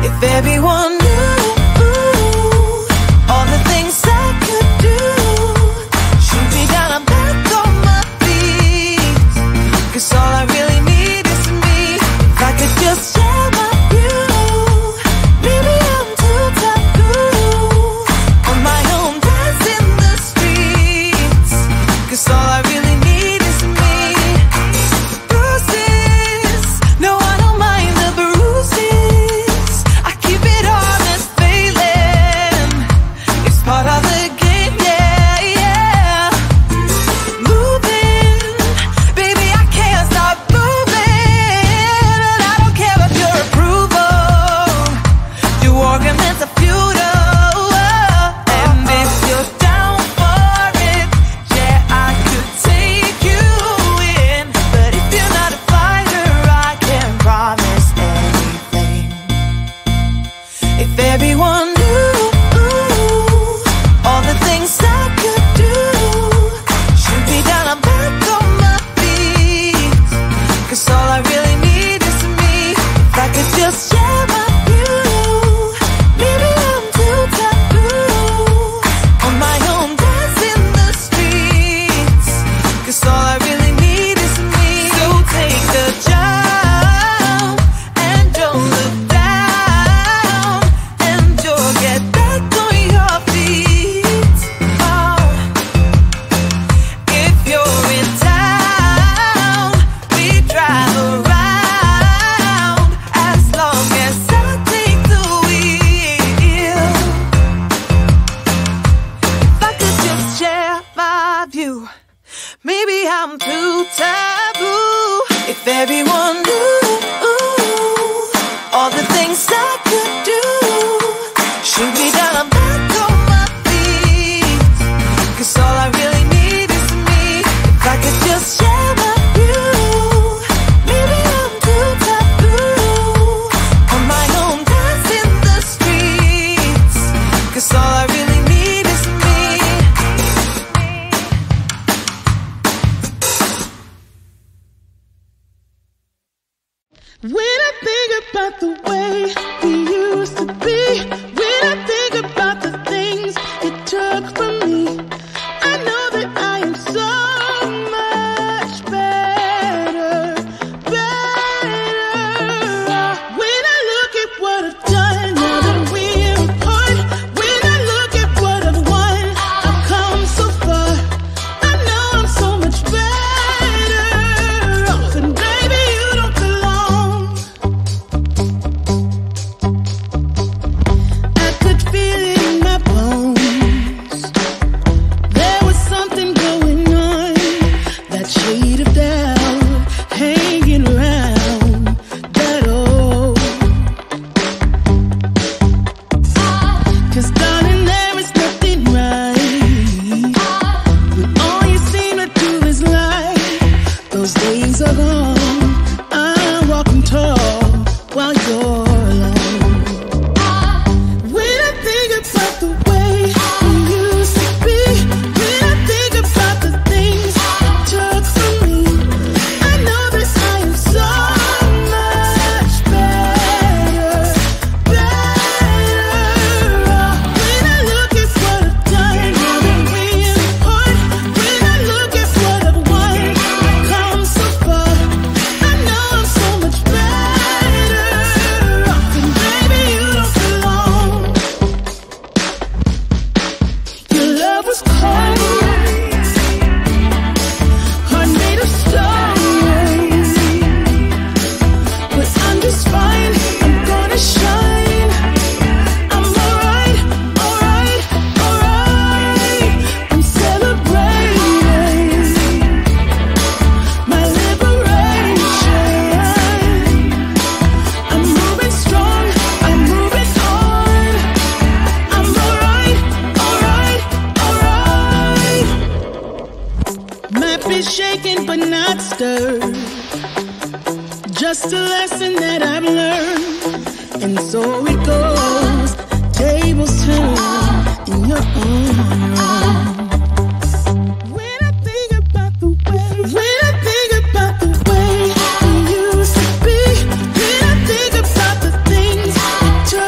If everyone knew all the things I could do, shoot me down, I'm back on my feet. 'Cause all I really need is me. If I could just share my view, maybe I'm too taboo on my own, dance in the streets. 'Cause all I really need is me. Bruises, no, I don't mind the bruises. I keep it honest, failing. It's part of the game, yeah, yeah. Moving, baby, I can't stop moving. And I don't care about your approval. Your arguments are futile. And if you're down for it, yeah, I could take you in. But if you're not a fighter, I can't promise anything. If everyone knew all the things I could do, shoot me down, I'm back on my feet. 'Cause all I really need is me. If I could just share my view, maybe I'm too taboo on my own, dance in the streets. 'Cause all I really need is me. So take the jump and don't look down, and you'll get back on your feet. Oh, if you're in town, we drive around as long as I take the wheel. If I could just share my view, maybe I'm too taboo. If everyone knew all the things I could do, shoot me down, I'm back on my feet. 'Cause all I really need is me. If I could just share my view, maybe I'm too taboo on my own, dance in the streets. 'Cause all I really need is me. When I think about the way we used to be, when I think about the things you took from me, I know that I am so much better, better. When I look at what I've done, now that we're apart, when I look at what I've won, I've come so far. I know I'm so much better off, and baby, you don't belong. I could feel it in my bones. There was something going on, that shade of doubt hanging around that old. 'Cause darling, there is nothing right when all you seem to do is lie. Those days are gone. I'm walking tall while you're alone. When I think about the way we used to be, when I think about the things you took from me, I know that I am so much better, better. When I look at what I've done, now that we're apart, when I look at what I've won, I've come so far. I know I'm so much better off, and baby, you don't belong. Your love was cold, heart made of stone, but I'm just fine. I'm gonna shine. I'm alright, alright, alright. I'm celebrating my liberation. I'm moving strong, I'm moving on. I'm alright, alright, alright. Might be shaken but not stirred, just a lesson that I've learned. And so it goes, tables turn in your own. When I think about the way, when I think about the way we used to be, when I think about the things you took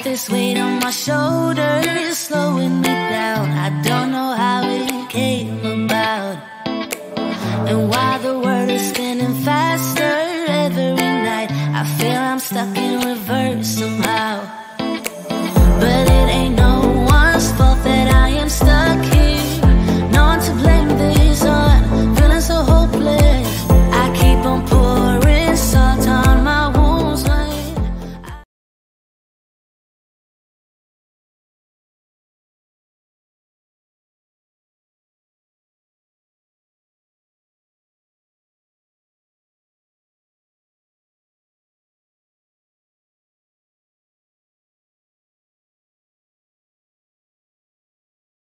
this weight on my shoulders, slowing me down. I don't